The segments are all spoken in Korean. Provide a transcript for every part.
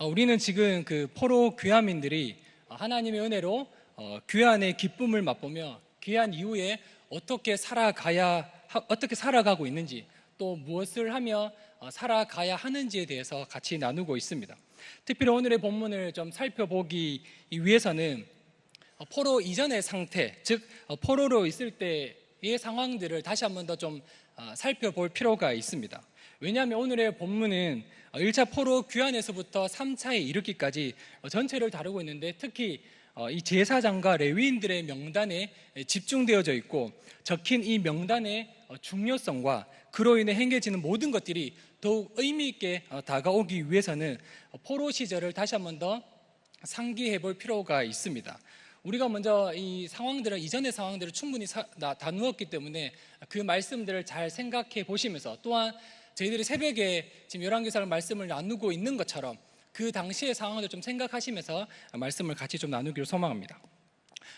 우리는 지금 그 포로 귀환민들이 하나님의 은혜로 귀환의 기쁨을 맛보며 귀환 이후에 어떻게 살아가고 있는지, 또 무엇을 하며 살아가야 하는지에 대해서 같이 나누고 있습니다. 특별히 오늘의 본문을 좀 살펴보기 위해서는 포로 이전의 상태, 즉 포로로 있을 때의 상황들을 다시 한번 더 좀 살펴볼 필요가 있습니다. 왜냐하면 오늘의 본문은 1차 포로 귀환에서부터 3차에 이르기까지 전체를 다루고 있는데, 특히 이 제사장과 레위인들의 명단에 집중되어져 있고, 적힌 이 명단의 중요성과 그로 인해 행해지는 모든 것들이 더욱 의미 있게 다가오기 위해서는 포로 시절을 다시 한번 더 상기해 볼 필요가 있습니다. 우리가 먼저 이전의 상황들을 충분히 다루었기 때문에 그 말씀들을 잘 생각해 보시면서, 또한 저희들이 새벽에 지금 열왕기사를 말씀을 나누고 있는 것처럼 그 당시의 상황을 좀 생각하시면서 말씀을 같이 좀 나누기를 소망합니다.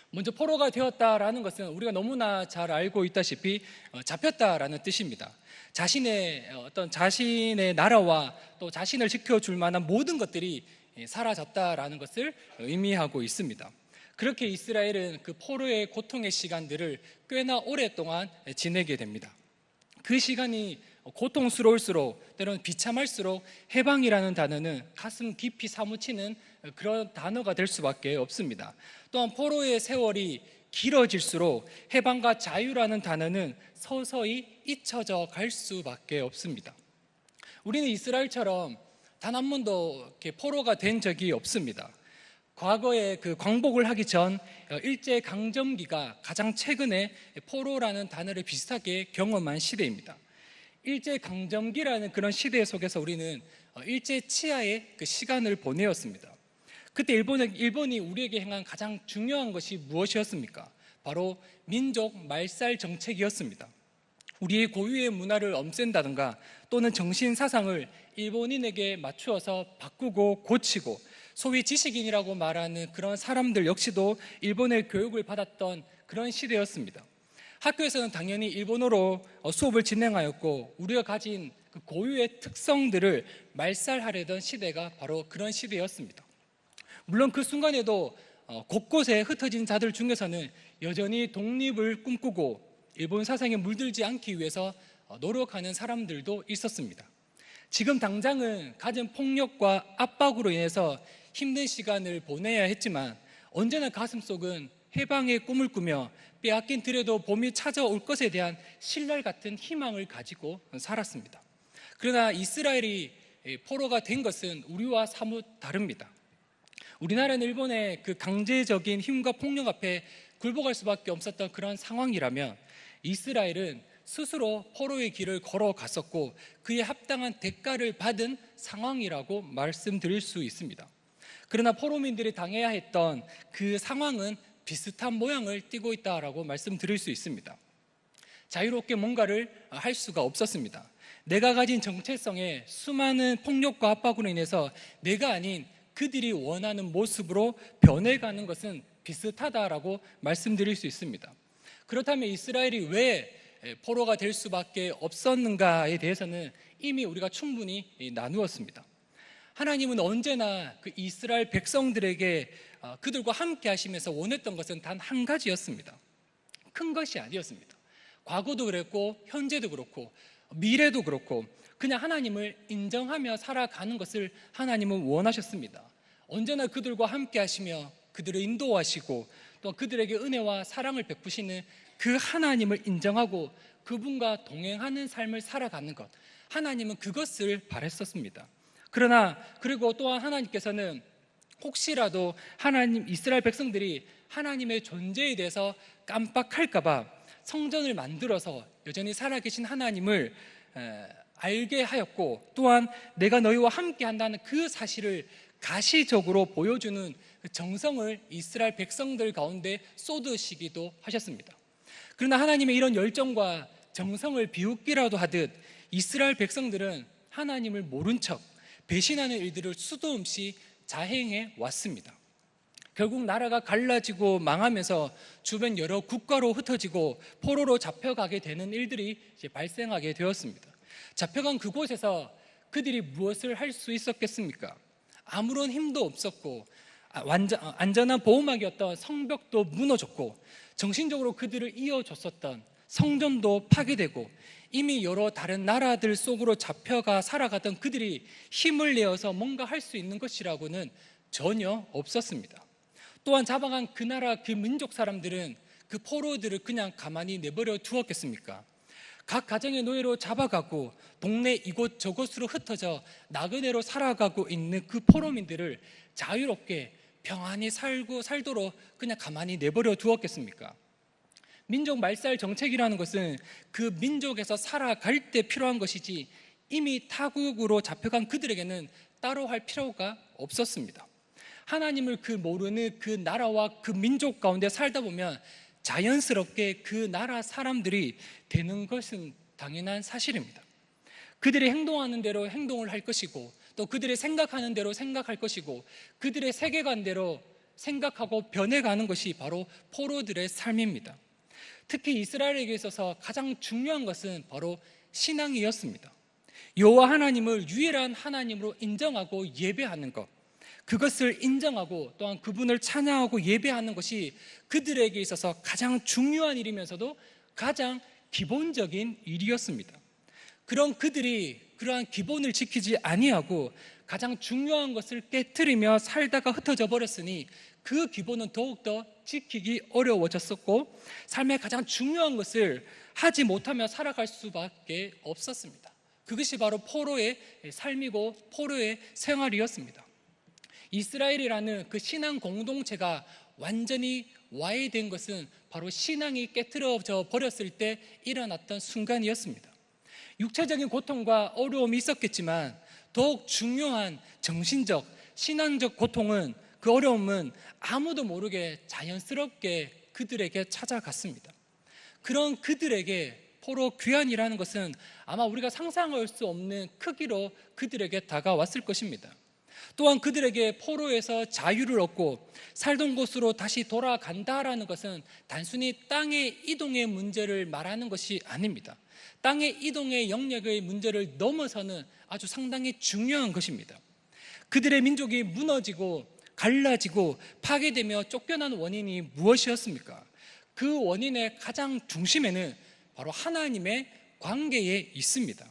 먼저 포로가 되었다라는 것은 우리가 너무나 잘 알고 있다시피 잡혔다라는 뜻입니다. 자신의 나라와 또 자신을 지켜줄 만한 모든 것들이 사라졌다라는 것을 의미하고 있습니다. 그렇게 이스라엘은 그 포로의 고통의 시간들을 꽤나 오랫동안 지내게 됩니다. 그 시간이 고통스러울수록, 때로는 비참할수록 해방이라는 단어는 가슴 깊이 사무치는 그런 단어가 될 수밖에 없습니다. 또한 포로의 세월이 길어질수록 해방과 자유라는 단어는 서서히 잊혀져 갈 수밖에 없습니다. 우리는 이스라엘처럼 단 한 번도 이렇게 포로가 된 적이 없습니다. 과거에 그 광복을 하기 전 일제강점기가 가장 최근에 포로라는 단어를 비슷하게 경험한 시대입니다. 일제강점기라는 그런 시대 속에서 우리는 일제 치하의 그 시간을 보내었습니다. 그때 일본이 우리에게 행한 가장 중요한 것이 무엇이었습니까? 바로 민족 말살 정책이었습니다. 우리의 고유의 문화를 없앤다든가, 또는 정신 사상을 일본인에게 맞추어서 바꾸고 고치고, 소위 지식인이라고 말하는 그런 사람들 역시도 일본의 교육을 받았던 그런 시대였습니다. 학교에서는 당연히 일본어로 수업을 진행하였고, 우리가 가진 그 고유의 특성들을 말살하려던 시대가 바로 그런 시대였습니다. 물론 그 순간에도 곳곳에 흩어진 자들 중에서는 여전히 독립을 꿈꾸고 일본 사상에 물들지 않기 위해서 노력하는 사람들도 있었습니다. 지금 당장은 가진 폭력과 압박으로 인해서 힘든 시간을 보내야 했지만, 언제나 가슴속은 해방의 꿈을 꾸며 빼앗긴 들에도 봄이 찾아올 것에 대한 신랄 같은 희망을 가지고 살았습니다. 그러나 이스라엘이 포로가 된 것은 우리와 사뭇 다릅니다. 우리나라는 일본의 그 강제적인 힘과 폭력 앞에 굴복할 수밖에 없었던 그런 상황이라면, 이스라엘은 스스로 포로의 길을 걸어갔었고 그에 합당한 대가를 받은 상황이라고 말씀드릴 수 있습니다. 그러나 포로민들이 당해야 했던 그 상황은 비슷한 모양을 띠고 있다라고 말씀드릴 수 있습니다. 자유롭게 뭔가를 할 수가 없었습니다. 내가 가진 정체성에 수많은 폭력과 압박으로 인해서 내가 아닌 그들이 원하는 모습으로 변해가는 것은 비슷하다라고 말씀드릴 수 있습니다. 그렇다면 이스라엘이 왜 포로가 될 수밖에 없었는가에 대해서는 이미 우리가 충분히 나누었습니다. 하나님은 언제나 그 이스라엘 백성들에게 그들과 함께 하시면서 원했던 것은 단 한 가지였습니다. 큰 것이 아니었습니다. 과거도 그랬고 현재도 그렇고 미래도 그렇고 그냥 하나님을 인정하며 살아가는 것을 하나님은 원하셨습니다. 언제나 그들과 함께 하시며 그들을 인도하시고 또 그들에게 은혜와 사랑을 베푸시는 그 하나님을 인정하고 그분과 동행하는 삶을 살아가는 것, 하나님은 그것을 바랬었습니다. 그리고 또한 하나님께서는 혹시라도 이스라엘 백성들이 하나님의 존재에 대해서 깜빡할까봐 성전을 만들어서 여전히 살아계신 하나님을 알게 하였고, 또한 내가 너희와 함께 한다는 그 사실을 가시적으로 보여주는 그 정성을 이스라엘 백성들 가운데 쏟으시기도 하셨습니다. 그러나 하나님의 이런 열정과 정성을 비웃기라도 하듯 이스라엘 백성들은 하나님을 모른 척 배신하는 일들을 수도 없이 자행해 왔습니다. 결국 나라가 갈라지고 망하면서 주변 여러 국가로 흩어지고 포로로 잡혀가게 되는 일들이 이제 발생하게 되었습니다. 잡혀간 그곳에서 그들이 무엇을 할 수 있었겠습니까? 아무런 힘도 없었고 안전한 보호막이었던 성벽도 무너졌고 정신적으로 그들을 이어줬었던 성전도 파괴되고 이미 여러 다른 나라들 속으로 잡혀가 살아가던 그들이 힘을 내어서 뭔가 할 수 있는 것이라고는 전혀 없었습니다. 또한 잡아간 그 나라 그 민족 사람들은 그 포로들을 그냥 가만히 내버려 두었겠습니까? 각 가정의 노예로 잡아가고 동네 이곳 저곳으로 흩어져 나그네로 살아가고 있는 그 포로민들을 자유롭게 평안히 살도록 그냥 가만히 내버려 두었겠습니까? 민족 말살 정책이라는 것은 그 민족에서 살아갈 때 필요한 것이지 이미 타국으로 잡혀간 그들에게는 따로 할 필요가 없었습니다. 하나님을 모르는 그 나라와 그 민족 가운데 살다 보면 자연스럽게 그 나라 사람들이 되는 것은 당연한 사실입니다. 그들이 행동하는 대로 행동을 할 것이고 또 그들이 생각하는 대로 생각할 것이고 그들의 세계관대로 생각하고 변해가는 것이 바로 포로들의 삶입니다. 특히 이스라엘에게 있어서 가장 중요한 것은 바로 신앙이었습니다. 여호와 하나님을 유일한 하나님으로 인정하고 예배하는 것, 그것을 인정하고 또한 그분을 찬양하고 예배하는 것이 그들에게 있어서 가장 중요한 일이면서도 가장 기본적인 일이었습니다. 그런 그들이 그러한 기본을 지키지 아니하고 가장 중요한 것을 깨트리며 살다가 흩어져 버렸으니 그 기본은 더욱더 지키기 어려워졌었고 삶의 가장 중요한 것을 하지 못하며 살아갈 수밖에 없었습니다. 그것이 바로 포로의 삶이고 포로의 생활이었습니다. 이스라엘이라는 그 신앙 공동체가 완전히 와해된 것은 바로 신앙이 깨트려져 버렸을 때 일어났던 순간이었습니다. 육체적인 고통과 어려움이 있었겠지만 더욱 중요한 정신적, 신앙적 고통은 그 어려움은 아무도 모르게 자연스럽게 그들에게 찾아갔습니다. 그런 그들에게 포로 귀환이라는 것은 아마 우리가 상상할 수 없는 크기로 그들에게 다가왔을 것입니다. 또한 그들에게 포로에서 자유를 얻고 살던 곳으로 다시 돌아간다라는 것은 단순히 땅의 이동의 문제를 말하는 것이 아닙니다. 땅의 이동의 영역의 문제를 넘어서는 아주 상당히 중요한 것입니다. 그들의 민족이 무너지고 갈라지고 파괴되며 쫓겨난 원인이 무엇이었습니까? 그 원인의 가장 중심에는 바로 하나님의 관계에 있습니다.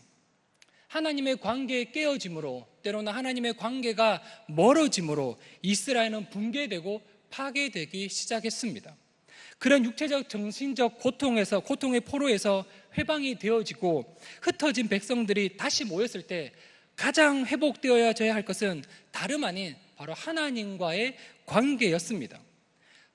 하나님의 관계에 깨어짐으로, 때로는 하나님의 관계가 멀어짐으로 이스라엘은 붕괴되고 파괴되기 시작했습니다. 그런 육체적 정신적 고통의 포로에서 회방이 되어지고 흩어진 백성들이 다시 모였을 때 가장 회복되어야 할 것은 다름 아닌 바로 하나님과의 관계였습니다.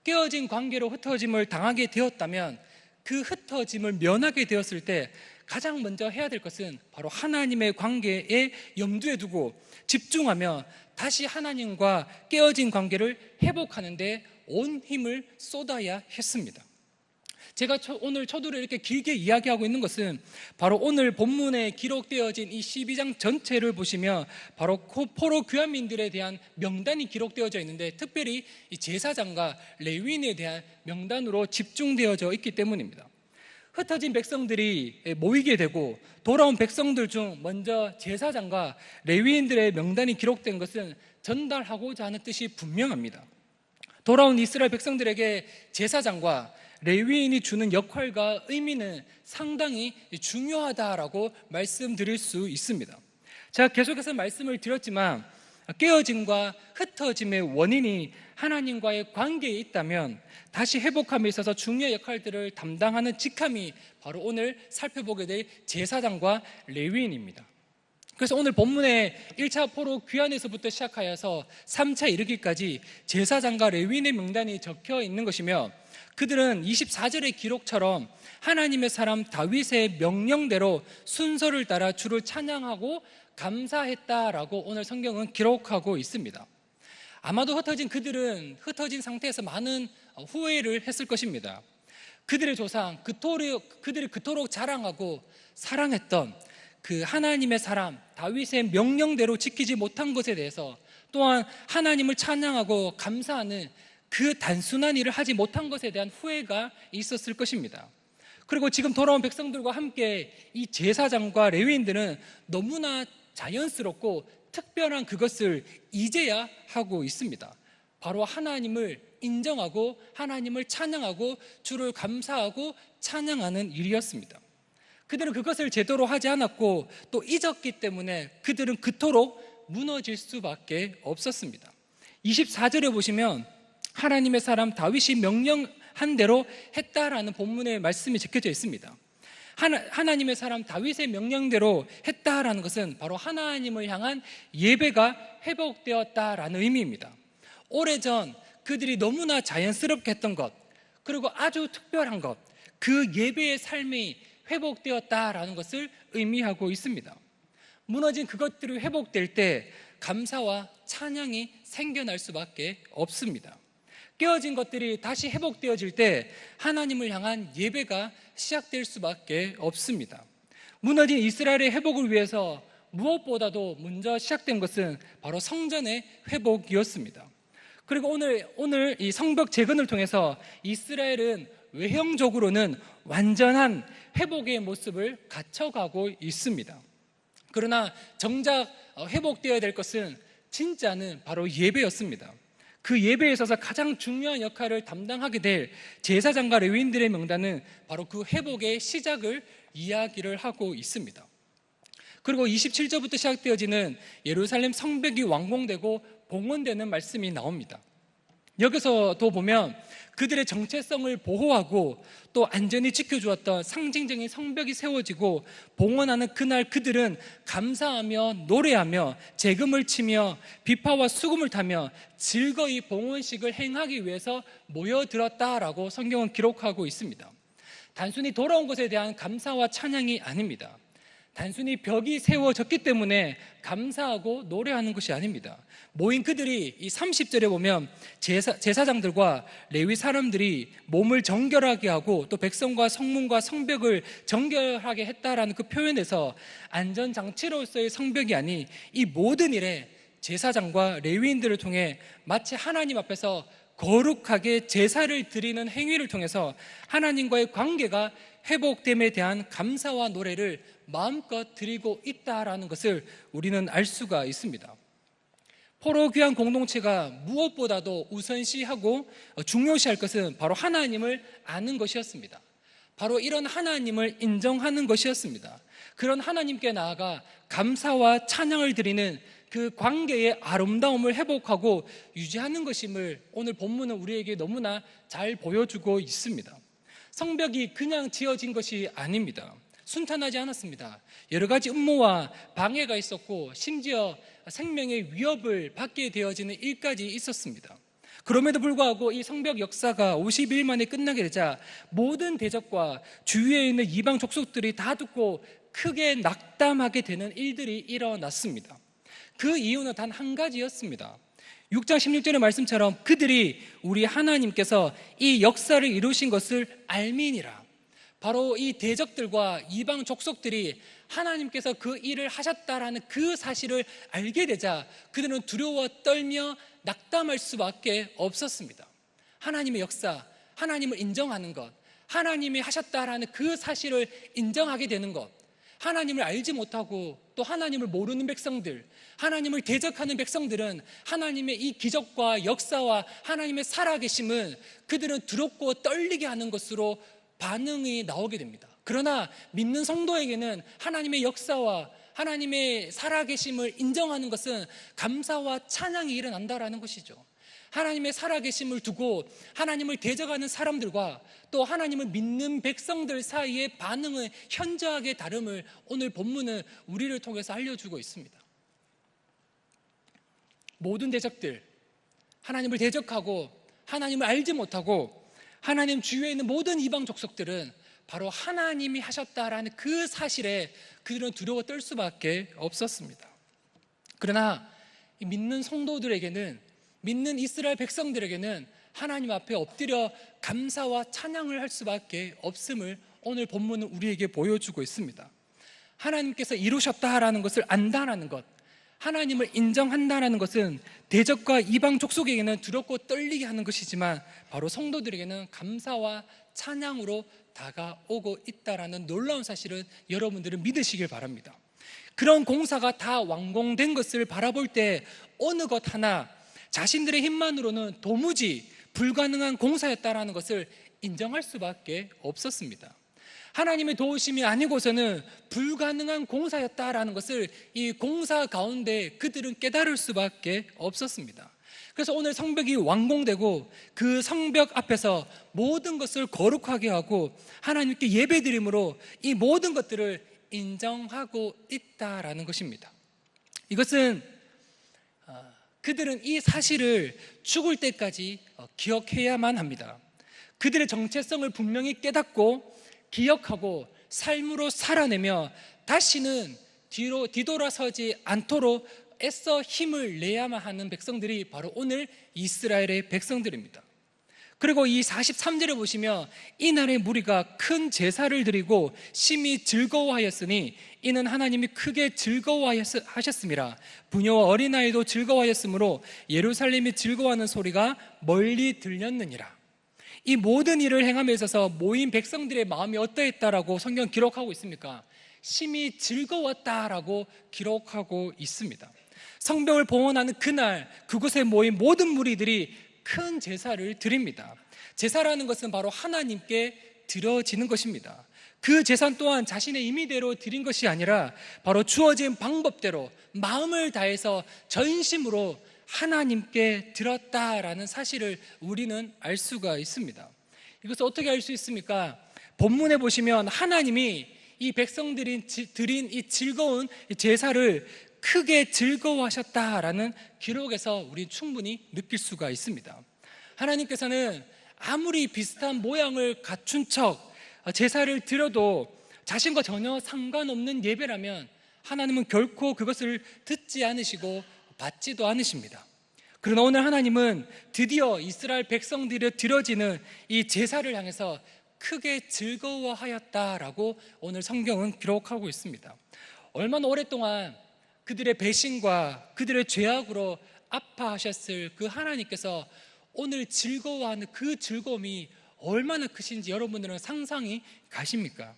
깨어진 관계로 흩어짐을 당하게 되었다면 그 흩어짐을 면하게 되었을 때 가장 먼저 해야 될 것은 바로 하나님의 관계에 염두에 두고 집중하며 다시 하나님과 깨어진 관계를 회복하는 데 온 힘을 쏟아야 했습니다. 제가 오늘 초두를 이렇게 길게 이야기하고 있는 것은 바로 오늘 본문에 기록되어진 이 12장 전체를 보시면 바로 포로 귀환민들에 대한 명단이 기록되어져 있는데 특별히 이 제사장과 레위인에 대한 명단으로 집중되어져 있기 때문입니다. 흩어진 백성들이 모이게 되고 돌아온 백성들 중 먼저 제사장과 레위인들의 명단이 기록된 것은 전달하고자 하는 뜻이 분명합니다. 돌아온 이스라엘 백성들에게 제사장과 레위인이 주는 역할과 의미는 상당히 중요하다라고 말씀드릴 수 있습니다. 제가 계속해서 말씀을 드렸지만 깨어짐과 흩어짐의 원인이 하나님과의 관계에 있다면 다시 회복함에 있어서 중요한 역할들을 담당하는 직함이 바로 오늘 살펴보게 될 제사장과 레위인입니다. 그래서 오늘 본문의 1차 포로 귀환에서부터 시작하여서 3차 이르기까지 제사장과 레위인의 명단이 적혀 있는 것이며 그들은 24절의 기록처럼 하나님의 사람 다윗의 명령대로 순서를 따라 주를 찬양하고 감사했다라고 오늘 성경은 기록하고 있습니다. 아마도 그들은 흩어진 상태에서 많은 후회를 했을 것입니다. 그들의 조상, 그들이 그토록 자랑하고 사랑했던 그 하나님의 사람 다윗의 명령대로 지키지 못한 것에 대해서 또한 하나님을 찬양하고 감사하는 그 단순한 일을 하지 못한 것에 대한 후회가 있었을 것입니다. 그리고 지금 돌아온 백성들과 함께 이 제사장과 레위인들은 너무나 자연스럽고 특별한 그것을 이제야 하고 있습니다. 바로 하나님을 인정하고 하나님을 찬양하고 주를 감사하고 찬양하는 일이었습니다. 그들은 그것을 제대로 하지 않았고 또 잊었기 때문에 그들은 그토록 무너질 수밖에 없었습니다. 24절에 보시면 하나님의 사람 다윗이 명령한 대로 했다라는 본문의 말씀이 적혀져 있습니다. 하나님의 사람 다윗의 명령대로 했다라는 것은 바로 하나님을 향한 예배가 회복되었다라는 의미입니다. 오래전 그들이 너무나 자연스럽게 했던 것, 그리고 아주 특별한 것, 그 예배의 삶이 회복되었다라는 것을 의미하고 있습니다. 무너진 그것들이 회복될 때 감사와 찬양이 생겨날 수밖에 없습니다. 깨어진 것들이 다시 회복되어질 때 하나님을 향한 예배가 시작될 수밖에 없습니다. 무너진 이스라엘의 회복을 위해서 무엇보다도 먼저 시작된 것은 바로 성전의 회복이었습니다. 그리고 오늘 이 성벽 재건을 통해서 이스라엘은 외형적으로는 완전한 회복의 모습을 갖춰가고 있습니다. 그러나 정작 회복되어야 될 것은 진짜는 바로 예배였습니다. 그 예배에 있어서 가장 중요한 역할을 담당하게 될 제사장과 레위인들의 명단은 바로 그 회복의 시작을 이야기를 하고 있습니다. 그리고 27절부터 시작되어지는 예루살렘 성벽이 완공되고 봉헌되는 말씀이 나옵니다. 여기서도 보면 그들의 정체성을 보호하고 또 안전히 지켜주었던 상징적인 성벽이 세워지고 봉헌하는 그날 그들은 감사하며 노래하며 재금을 치며 비파와 수금을 타며 즐거이 봉헌식을 행하기 위해서 모여들었다라고 성경은 기록하고 있습니다. 단순히 돌아온 것에 대한 감사와 찬양이 아닙니다. 단순히 벽이 세워졌기 때문에 감사하고 노래하는 것이 아닙니다. 모인 그들이 이 30절에 보면 제사장들과 레위 사람들이 몸을 정결하게 하고 또 백성과 성문과 성벽을 정결하게 했다라는 그 표현에서 안전장치로서의 성벽이 아닌 이 모든 일에 제사장과 레위인들을 통해 마치 하나님 앞에서 거룩하게 제사를 드리는 행위를 통해서 하나님과의 관계가 회복됨에 대한 감사와 노래를 마음껏 드리고 있다라는 것을 우리는 알 수가 있습니다. 포로 귀한 공동체가 무엇보다도 우선시하고 중요시할 것은 바로 하나님을 아는 것이었습니다. 바로 이런 하나님을 인정하는 것이었습니다. 그런 하나님께 나아가 감사와 찬양을 드리는 그 관계의 아름다움을 회복하고 유지하는 것임을 오늘 본문은 우리에게 너무나 잘 보여주고 있습니다. 성벽이 그냥 지어진 것이 아닙니다. 순탄하지 않았습니다. 여러 가지 음모와 방해가 있었고 심지어 생명의 위협을 받게 되어지는 일까지 있었습니다. 그럼에도 불구하고 이 성벽 역사가 50일 만에 끝나게 되자 모든 대적과 주위에 있는 이방 족속들이 다 듣고 크게 낙담하게 되는 일들이 일어났습니다. 그 이유는 단 한 가지였습니다. 6장 16절의 말씀처럼 그들이 우리 하나님께서 이 역사를 이루신 것을 알미니라. 바로 이 대적들과 이방 족속들이 하나님께서 그 일을 하셨다라는 그 사실을 알게 되자 그들은 두려워 떨며 낙담할 수밖에 없었습니다. 하나님의 역사, 하나님을 인정하는 것, 하나님이 하셨다라는 그 사실을 인정하게 되는 것, 하나님을 알지 못하고 또 하나님을 모르는 백성들, 하나님을 대적하는 백성들은 하나님의 이 기적과 역사와 하나님의 살아계심은 그들은 두렵고 떨리게 하는 것으로 반응이 나오게 됩니다. 그러나 믿는 성도에게는 하나님의 역사와 하나님의 살아계심을 인정하는 것은 감사와 찬양이 일어난다라는 것이죠. 하나님의 살아계심을 두고 하나님을 대적하는 사람들과 또 하나님을 믿는 백성들 사이의 반응은 현저하게 다름을 오늘 본문은 우리를 통해서 알려주고 있습니다. 모든 대적들, 하나님을 대적하고 하나님을 알지 못하고 하나님 주위에 있는 모든 이방 족속들은 바로 하나님이 하셨다라는 그 사실에 그들은 두려워 떨 수밖에 없었습니다. 그러나 믿는 성도들에게는, 믿는 이스라엘 백성들에게는 하나님 앞에 엎드려 감사와 찬양을 할 수밖에 없음을 오늘 본문은 우리에게 보여주고 있습니다. 하나님께서 이루셨다라는 것을 안다라는 것, 하나님을 인정한다는 것은 대적과 이방 족속에게는 두렵고 떨리게 하는 것이지만 바로 성도들에게는 감사와 찬양으로 다가오고 있다라는 놀라운 사실은 여러분들은 믿으시길 바랍니다. 그런 공사가 다 완공된 것을 바라볼 때 어느 것 하나 자신들의 힘만으로는 도무지 불가능한 공사였다라는 것을 인정할 수밖에 없었습니다. 하나님의 도우심이 아니고서는 불가능한 공사였다라는 것을 이 공사 가운데 그들은 깨달을 수밖에 없었습니다. 그래서 오늘 성벽이 완공되고 그 성벽 앞에서 모든 것을 거룩하게 하고 하나님께 예배드림으로 이 모든 것들을 인정하고 있다라는 것입니다. 이것은 그들은 이 사실을 죽을 때까지 기억해야만 합니다. 그들의 정체성을 분명히 깨닫고 기억하고 삶으로 살아내며 다시는 뒤돌아서지 않도록 애써 힘을 내야만 하는 백성들이 바로 오늘 이스라엘의 백성들입니다. 그리고 이 43절에 보시면 이날의 무리가 큰 제사를 드리고 심히 즐거워하였으니 이는 하나님이 크게 즐거워하셨음이라. 부녀와 어린아이도 즐거워하였으므로 예루살렘이 즐거워하는 소리가 멀리 들렸느니라. 이 모든 일을 행함에 있어서 모인 백성들의 마음이 어떠했다라고 성경 기록하고 있습니까? 심히 즐거웠다라고 기록하고 있습니다. 성벽을 봉헌하는 그날 그곳에 모인 모든 무리들이 큰 제사를 드립니다. 제사라는 것은 바로 하나님께 드려지는 것입니다. 그 제사 또한 자신의 임의대로 드린 것이 아니라 바로 주어진 방법대로 마음을 다해서 전심으로 하나님께 드렸다라는 사실을 우리는 알 수가 있습니다. 이것을 어떻게 알 수 있습니까? 본문에 보시면 하나님이 이 백성들이 드린 이 즐거운 제사를 크게 즐거워하셨다라는 기록에서 우리는 충분히 느낄 수가 있습니다. 하나님께서는 아무리 비슷한 모양을 갖춘 척 제사를 드려도 자신과 전혀 상관없는 예배라면 하나님은 결코 그것을 듣지 않으시고 받지도 않으십니다. 그러나 오늘 하나님은 드디어 이스라엘 백성들이 드려지는 이 제사를 향해서 크게 즐거워하였다라고 오늘 성경은 기록하고 있습니다. 얼마나 오랫동안 그들의 배신과 그들의 죄악으로 아파하셨을 그 하나님께서 오늘 즐거워하는 그 즐거움이 얼마나 크신지 여러분들은 상상이 가십니까?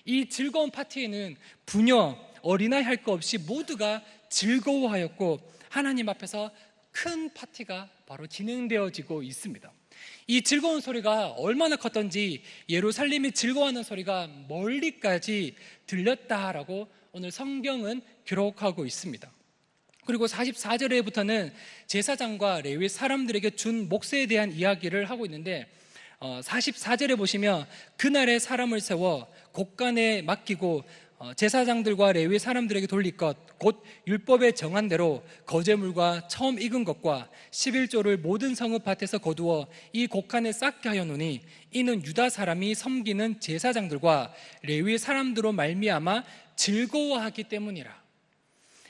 이 즐거운 파티에는 부녀, 어린아이 할 것 없이 모두가 즐거워하였고 하나님 앞에서 큰 파티가 바로 진행되어지고 있습니다. 이 즐거운 소리가 얼마나 컸던지 예루살렘이 즐거워하는 소리가 멀리까지 들렸다라고 오늘 성경은 기록하고 있습니다. 그리고 44절에부터는 제사장과 레위 사람들에게 준 몫에 대한 이야기를 하고 있는데 44절에 보시면 그날에 사람을 세워 곳간에 맡기고 제사장들과 레위 사람들에게 돌릴 것 곧 율법에 정한 대로 거제물과 처음 익은 것과 11조를 모든 성읍밭에서 거두어 이 곳간에 쌓게 하였노니 이는 유다 사람이 섬기는 제사장들과 레위 사람들로 말미암아 즐거워하기 때문이라.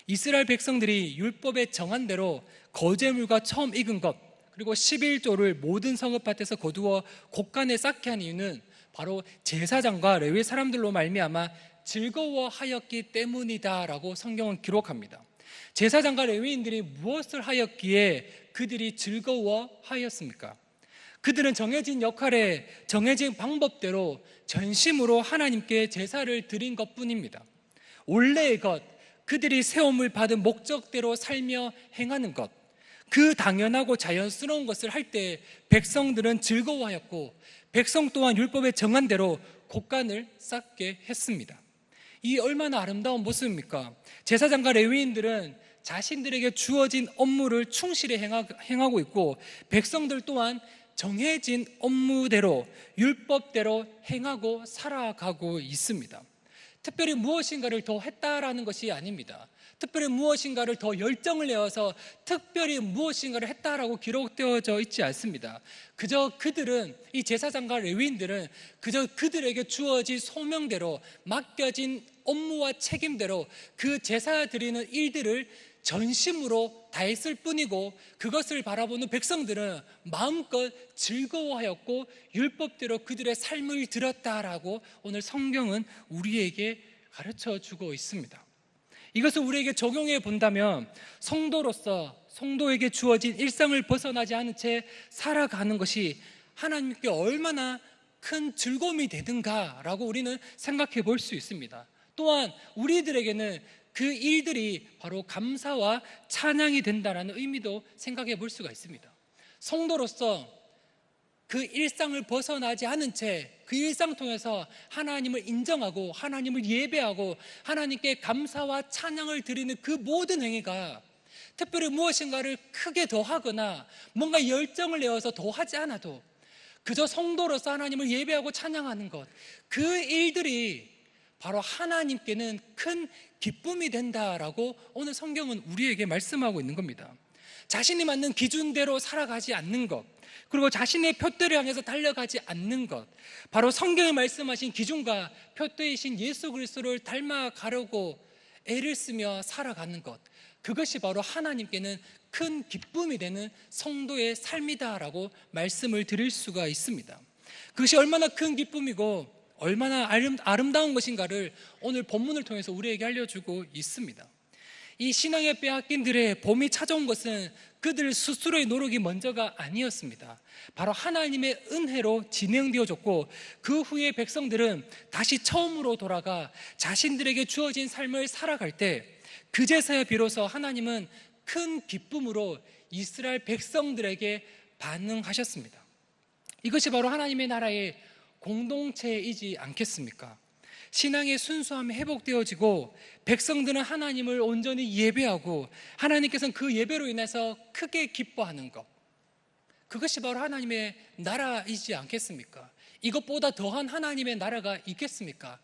이스라엘 백성들이 율법에 정한 대로 거제물과 처음 익은 것 그리고 11조를 모든 성읍밭에서 거두어 곳간에 쌓게 한 이유는 바로 제사장과 레위 사람들로 말미암아 즐거워하였기 때문이다라고 성경은 기록합니다. 제사장과 레위인들이 무엇을 하였기에 그들이 즐거워하였습니까? 그들은 정해진 역할에 정해진 방법대로 전심으로 하나님께 제사를 드린 것뿐입니다. 원래의 것, 그들이 세움을 받은 목적대로 살며 행하는 것, 그 당연하고 자연스러운 것을 할 때 백성들은 즐거워하였고 백성 또한 율법에 정한 대로 곳간을 쌓게 했습니다. 이 얼마나 아름다운 모습입니까? 제사장과 레위인들은 자신들에게 주어진 업무를 충실히 행하고 있고 백성들 또한 정해진 업무대로 율법대로 행하고 살아가고 있습니다. 특별히 무엇인가를 더 했다라는 것이 아닙니다. 특별히 무엇인가를 더 열정을 내어서 특별히 무엇인가를 했다라고 기록되어져 있지 않습니다. 그저 그들은, 이 제사장과 레위인들은 그저 그들에게 주어진 소명대로 맡겨진 업무와 책임대로 그 제사 드리는 일들을 전심으로 다했을 뿐이고 그것을 바라보는 백성들은 마음껏 즐거워하였고 율법대로 그들의 삶을 드렸다라고 오늘 성경은 우리에게 가르쳐 주고 있습니다. 이것을 우리에게 적용해 본다면 성도로서 성도에게 주어진 일상을 벗어나지 않은 채 살아가는 것이 하나님께 얼마나 큰 즐거움이 되든가라고 우리는 생각해 볼 수 있습니다. 또한 우리들에게는 그 일들이 바로 감사와 찬양이 된다는 의미도 생각해 볼 수가 있습니다. 성도로서 그 일상을 벗어나지 않은 채 그 일상 통해서 하나님을 인정하고 하나님을 예배하고 하나님께 감사와 찬양을 드리는 그 모든 행위가 특별히 무엇인가를 크게 더하거나 뭔가 열정을 내어서 더하지 않아도 그저 성도로서 하나님을 예배하고 찬양하는 것, 그 일들이 바로 하나님께는 큰 기쁨이 된다라고 오늘 성경은 우리에게 말씀하고 있는 겁니다. 자신이 맞는 기준대로 살아가지 않는 것, 그리고 자신의 표대를 향해서 달려가지 않는 것, 바로 성경이 말씀하신 기준과 표대이신 예수 그리스도를 닮아가려고 애를 쓰며 살아가는 것, 그것이 바로 하나님께는 큰 기쁨이 되는 성도의 삶이다라고 말씀을 드릴 수가 있습니다. 그것이 얼마나 큰 기쁨이고 얼마나 아름다운 것인가를 오늘 본문을 통해서 우리에게 알려주고 있습니다. 이 신앙의 빼앗긴들의 봄이 찾아온 것은 그들 스스로의 노력이 먼저가 아니었습니다. 바로 하나님의 은혜로 진행되어졌고 그 후에 백성들은 다시 처음으로 돌아가 자신들에게 주어진 삶을 살아갈 때 그제서야 비로소 하나님은 큰 기쁨으로 이스라엘 백성들에게 반응하셨습니다. 이것이 바로 하나님의 나라의 공동체이지 않겠습니까? 신앙의 순수함이 회복되어지고 백성들은 하나님을 온전히 예배하고 하나님께서는 그 예배로 인해서 크게 기뻐하는 것, 그것이 바로 하나님의 나라이지 않겠습니까? 이것보다 더한 하나님의 나라가 있겠습니까?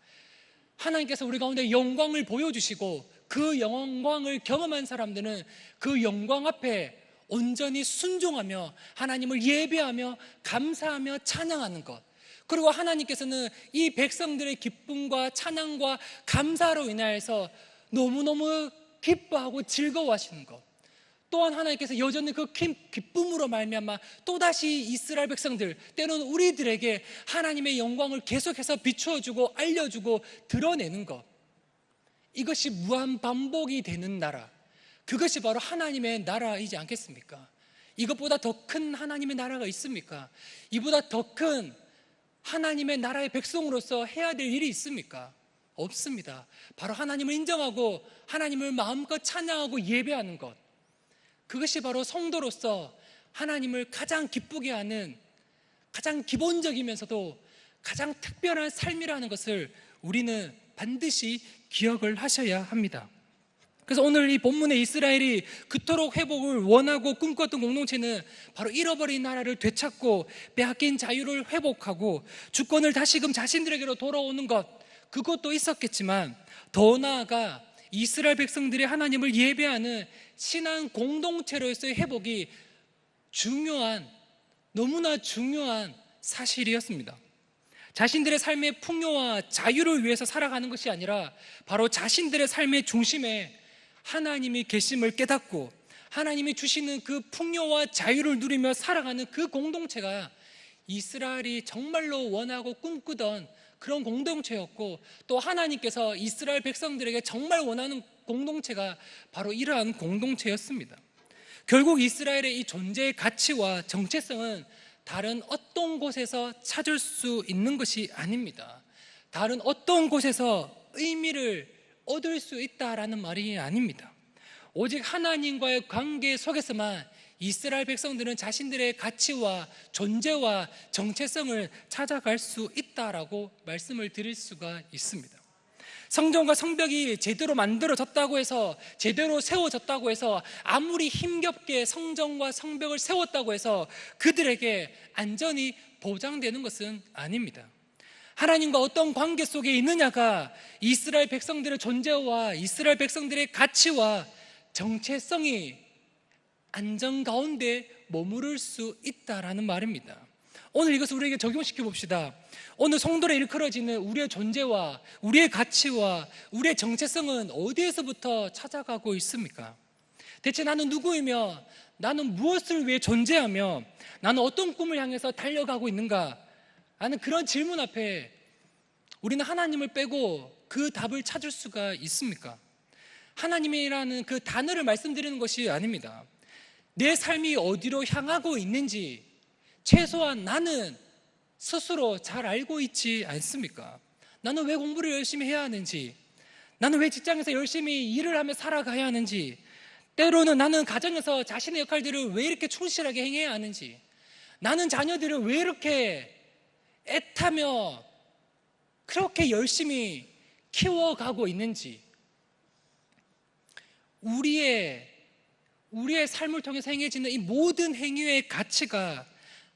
하나님께서 우리 가운데 영광을 보여주시고 그 영광을 경험한 사람들은 그 영광 앞에 온전히 순종하며 하나님을 예배하며 감사하며 찬양하는 것, 그리고 하나님께서는 이 백성들의 기쁨과 찬양과 감사로 인하여서 너무너무 기뻐하고 즐거워하시는 것, 또한 하나님께서 여전히 그 기쁨으로 말미암아 또다시 이스라엘 백성들, 때로는 우리들에게 하나님의 영광을 계속해서 비추어주고 알려주고 드러내는 것, 이것이 무한 반복이 되는 나라, 그것이 바로 하나님의 나라이지 않겠습니까? 이것보다 더 큰 하나님의 나라가 있습니까? 이보다 더 큰 하나님의 나라의 백성으로서 해야 될 일이 있습니까? 없습니다. 바로 하나님을 인정하고 하나님을 마음껏 찬양하고 예배하는 것, 그것이 바로 성도로서 하나님을 가장 기쁘게 하는 가장 기본적이면서도 가장 특별한 삶이라는 것을 우리는 반드시 기억을 하셔야 합니다. 그래서 오늘 이 본문에 이스라엘이 그토록 회복을 원하고 꿈꿨던 공동체는 바로 잃어버린 나라를 되찾고 빼앗긴 자유를 회복하고 주권을 다시금 자신들에게로 돌아오는 것, 그것도 있었겠지만 더 나아가 이스라엘 백성들이 하나님을 예배하는 신앙 공동체로서의 회복이 너무나 중요한 사실이었습니다. 자신들의 삶의 풍요와 자유를 위해서 살아가는 것이 아니라 바로 자신들의 삶의 중심에 하나님이 계심을 깨닫고 하나님이 주시는 그 풍요와 자유를 누리며 살아가는 그 공동체가 이스라엘이 정말로 원하고 꿈꾸던 그런 공동체였고, 또 하나님께서 이스라엘 백성들에게 정말 원하는 공동체가 바로 이러한 공동체였습니다. 결국 이스라엘의 이 존재의 가치와 정체성은 다른 어떤 곳에서 찾을 수 있는 것이 아닙니다. 다른 어떤 곳에서 의미를 얻을 수 있다라는 말이 아닙니다. 오직 하나님과의 관계 속에서만 이스라엘 백성들은 자신들의 가치와 존재와 정체성을 찾아갈 수 있다라고 말씀을 드릴 수가 있습니다. 성전과 성벽이 제대로 만들어졌다고 해서, 제대로 세워졌다고 해서, 아무리 힘겹게 성전과 성벽을 세웠다고 해서 그들에게 안전이 보장되는 것은 아닙니다. 하나님과 어떤 관계 속에 있느냐가 이스라엘 백성들의 존재와 이스라엘 백성들의 가치와 정체성이 안전 가운데 머무를 수 있다라는 말입니다. 오늘 이것을 우리에게 적용시켜 봅시다. 오늘 성도로 일컬어지는 우리의 존재와 우리의 가치와 우리의 정체성은 어디에서부터 찾아가고 있습니까? 대체 나는 누구이며 나는 무엇을 위해 존재하며 나는 어떤 꿈을 향해서 달려가고 있는가 하는 그런 질문 앞에 우리는 하나님을 빼고 그 답을 찾을 수가 있습니까? 하나님이라는 그 단어를 말씀드리는 것이 아닙니다. 내 삶이 어디로 향하고 있는지 최소한 나는 스스로 잘 알고 있지 않습니까? 나는 왜 공부를 열심히 해야 하는지, 나는 왜 직장에서 열심히 일을 하며 살아가야 하는지, 때로는 나는 가정에서 자신의 역할들을 왜 이렇게 충실하게 행해야 하는지, 나는 자녀들을 왜 이렇게 애타며 그렇게 열심히 키워가고 있는지, 우리의 삶을 통해서 행해지는 이 모든 행위의 가치가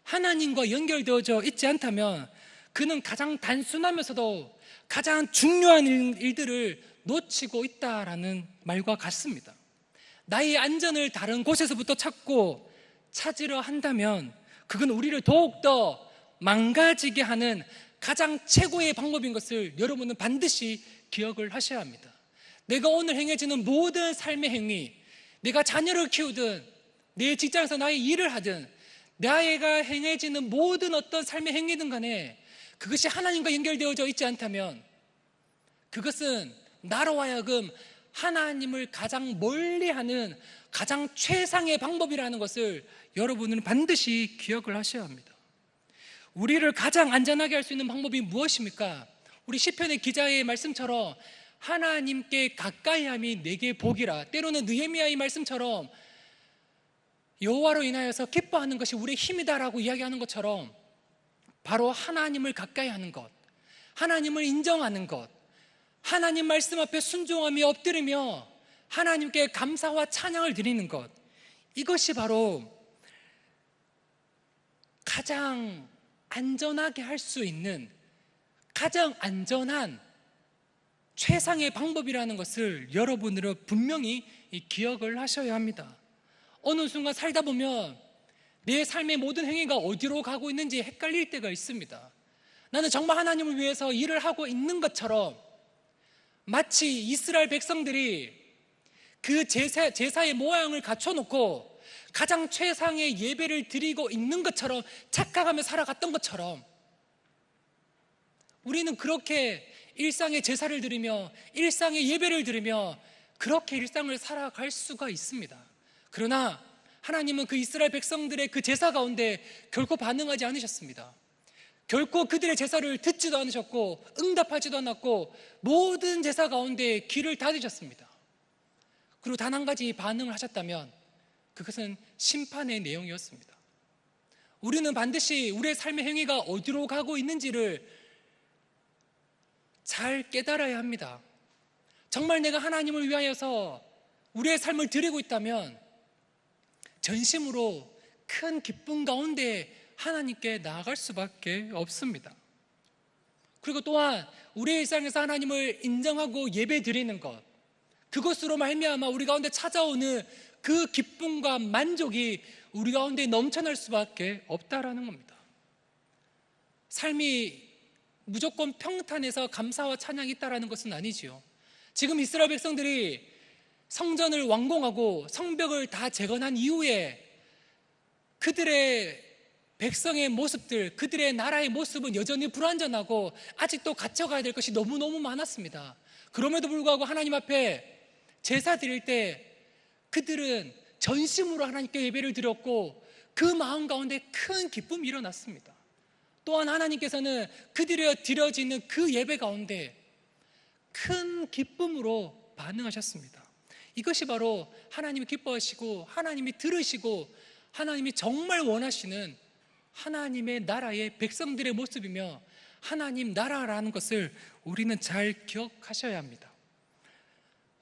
하나님과 연결되어져 있지 않다면 그는 가장 단순하면서도 가장 중요한 일들을 놓치고 있다라는 말과 같습니다. 나의 안전을 다른 곳에서부터 찾으려 한다면 그건 우리를 더욱더 망가지게 하는 가장 최고의 방법인 것을 여러분은 반드시 기억을 하셔야 합니다. 내가 오늘 행해지는 모든 삶의 행위, 내가 자녀를 키우든 내 직장에서 나의 일을 하든 나가 행해지는 모든 어떤 삶의 행위든 간에 그것이 하나님과 연결되어져 있지 않다면 그것은 나로 하여금 하나님을 가장 멀리하는 가장 최상의 방법이라는 것을 여러분은 반드시 기억을 하셔야 합니다. 우리를 가장 안전하게 할 수 있는 방법이 무엇입니까? 우리 시편의 기자의 말씀처럼 하나님께 가까이함이 내게 복이라, 때로는 느헤미야의 말씀처럼 여호와로 인하여서 기뻐하는 것이 우리의 힘이다라고 이야기하는 것처럼 바로 하나님을 가까이 하는 것, 하나님을 인정하는 것, 하나님 말씀 앞에 순종하며 엎드리며 하나님께 감사와 찬양을 드리는 것, 이것이 바로 가장 안전하게 할 수 있는 가장 안전한 최상의 방법이라는 것을 여러분들은 분명히 기억을 하셔야 합니다. 어느 순간 살다 보면 내 삶의 모든 행위가 어디로 가고 있는지 헷갈릴 때가 있습니다. 나는 정말 하나님을 위해서 일을 하고 있는 것처럼 마치 이스라엘 백성들이 그 제사의 모양을 갖춰놓고 가장 최상의 예배를 드리고 있는 것처럼 착각하며 살아갔던 것처럼 우리는 그렇게 일상의 제사를 드리며 일상의 예배를 드리며 그렇게 일상을 살아갈 수가 있습니다. 그러나 하나님은 그 이스라엘 백성들의 그 제사 가운데 결코 반응하지 않으셨습니다. 결코 그들의 제사를 듣지도 않으셨고 응답하지도 않았고 모든 제사 가운데 귀를 닫으셨습니다. 그리고 단 한 가지 반응을 하셨다면 그것은 심판의 내용이었습니다. 우리는 반드시 우리의 삶의 행위가 어디로 가고 있는지를 잘 깨달아야 합니다. 정말 내가 하나님을 위하여서 우리의 삶을 드리고 있다면 전심으로 큰 기쁨 가운데 하나님께 나아갈 수밖에 없습니다. 그리고 또한 우리의 일상에서 하나님을 인정하고 예배드리는 것, 그것으로 말미암아 우리 가운데 찾아오는 그 기쁨과 만족이 우리 가운데 넘쳐날 수밖에 없다라는 겁니다. 삶이 무조건 평탄해서 감사와 찬양이 있다라는 것은 아니지요. 지금 이스라엘 백성들이 성전을 완공하고 성벽을 다 재건한 이후에 그들의 백성의 모습들, 그들의 나라의 모습은 여전히 불완전하고 아직도 갖춰가야 될 것이 너무너무 많았습니다. 그럼에도 불구하고 하나님 앞에 제사 드릴 때 그들은 전심으로 하나님께 예배를 드렸고 그 마음 가운데 큰 기쁨이 일어났습니다. 또한 하나님께서는 그들이 드려지는 그 예배 가운데 큰 기쁨으로 반응하셨습니다. 이것이 바로 하나님이 기뻐하시고 하나님이 들으시고 하나님이 정말 원하시는 하나님의 나라의 백성들의 모습이며 하나님 나라라는 것을 우리는 잘 기억하셔야 합니다.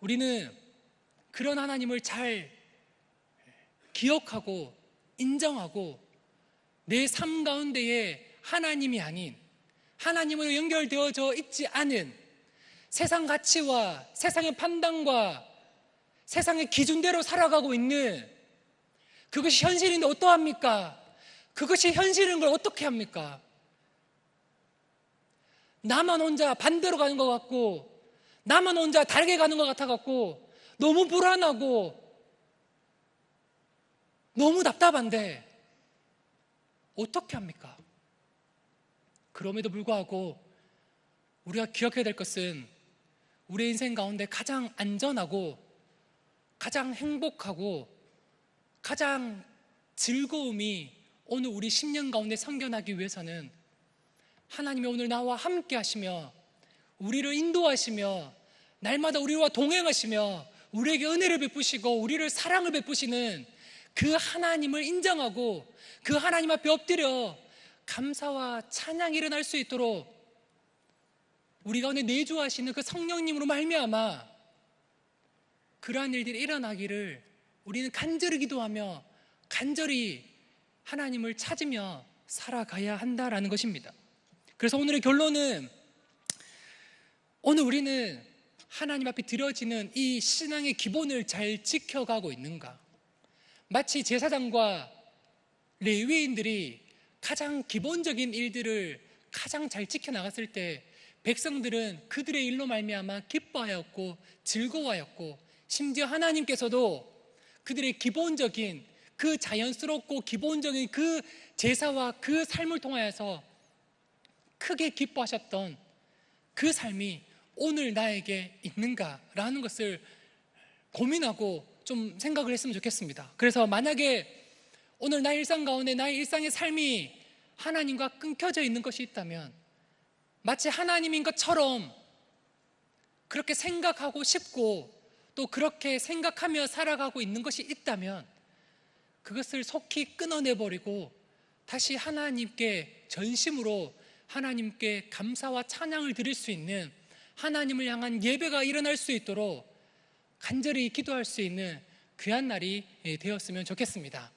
우리는 그런 하나님을 잘 기억하고 인정하고 내 삶 가운데에 하나님이 아닌, 하나님으로 연결되어져 있지 않은 세상 가치와 세상의 판단과 세상의 기준대로 살아가고 있는 그것이 현실인데 어떠합니까? 그것이 현실인 걸 어떻게 합니까? 나만 혼자 반대로 가는 것 같고 나만 혼자 다르게 가는 것 같아갖고 너무 불안하고 너무 답답한데 어떻게 합니까? 그럼에도 불구하고 우리가 기억해야 될 것은 우리의 인생 가운데 가장 안전하고 가장 행복하고 가장 즐거움이 오늘 우리 10년 가운데 생겨나기 위해서는 하나님이 오늘 나와 함께 하시며 우리를 인도하시며 날마다 우리와 동행하시며 우리에게 은혜를 베푸시고 우리를 사랑을 베푸시는 그 하나님을 인정하고 그 하나님 앞에 엎드려 감사와 찬양이 일어날 수 있도록 우리 가운데 내주하시는 그 성령님으로 말미암아 그러한 일들이 일어나기를 우리는 간절히 기도하며 간절히 하나님을 찾으며 살아가야 한다라는 것입니다. 그래서 오늘의 결론은, 오늘 우리는 하나님 앞에 드려지는 이 신앙의 기본을 잘 지켜가고 있는가? 마치 제사장과 레위인들이 가장 기본적인 일들을 가장 잘 지켜나갔을 때 백성들은 그들의 일로 말미암아 기뻐하였고 즐거워하였고, 심지어 하나님께서도 그들의 기본적인 그 자연스럽고 기본적인 그 제사와 그 삶을 통하여서 크게 기뻐하셨던 그 삶이 오늘 나에게 있는가라는 것을 고민하고 좀 생각을 했으면 좋겠습니다. 그래서 만약에 오늘 나의 일상 가운데 나의 일상의 삶이 하나님과 끊겨져 있는 것이 있다면, 마치 하나님인 것처럼 그렇게 생각하고 싶고 또 그렇게 생각하며 살아가고 있는 것이 있다면 그것을 속히 끊어내버리고 다시 하나님께 전심으로 하나님께 감사와 찬양을 드릴 수 있는, 하나님을 향한 예배가 일어날 수 있도록 간절히 기도할 수 있는 귀한 날이 되었으면 좋겠습니다.